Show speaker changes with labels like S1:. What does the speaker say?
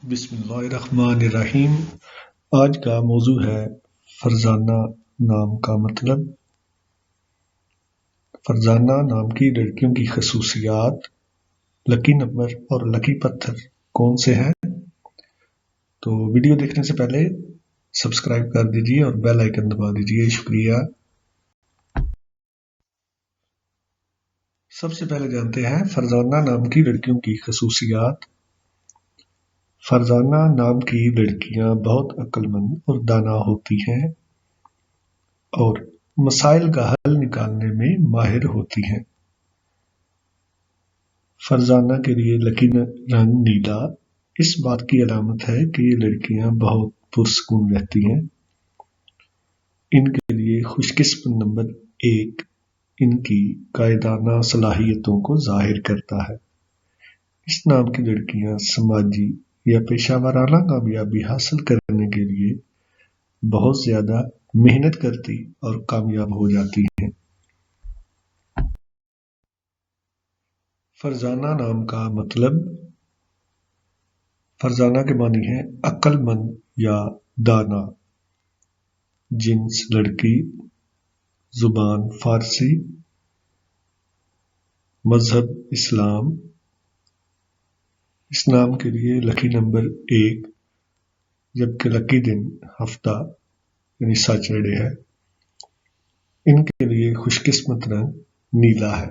S1: بسم اللہ الرحمن الرحیم۔ آج کا موضوع ہے فرزانہ نام کا مطلب۔ فرزانہ نام کی لڑکیوں کی خصوصیات، لکی نمبر اور لکی پتھر کون سے ہیں؟ تو ویڈیو دیکھنے سے پہلے سبسکرائب کر دیجیے اور بیل آئیکن دبا دیجیے، شکریہ۔ سب سے پہلے جانتے ہیں فرزانہ نام کی لڑکیوں کی خصوصیات۔ فرزانہ نام کی لڑکیاں بہت عقل مند اور دانا ہوتی ہیں اور مسائل کا حل نکالنے میں ماہر ہوتی ہیں۔ فرزانہ کے لیے لکی رنگ نیلا اس بات کی علامت ہے کہ یہ لڑکیاں بہت پرسکون رہتی ہیں۔ ان کے لیے خوش قسمت نمبر 1 ان کی قائدانہ صلاحیتوں کو ظاہر کرتا ہے۔ اس نام کی لڑکیاں سماجی یا پیشہ ورانہ کامیابی حاصل کرنے کے لیے بہت زیادہ محنت کرتی اور کامیاب ہو جاتی ہیں۔ فرزانہ نام کا مطلب۔ فرزانہ کے معنی ہے عقل مند یا دانا۔ جنس لڑکی، زبان فارسی، مذہب اسلام۔ اس نام کے لیے لکی نمبر 1 جبکہ لکی دن ہفتہ یعنی سیٹرڈے ہے۔ ان کے لیے خوش قسمت رنگ نیلا ہے۔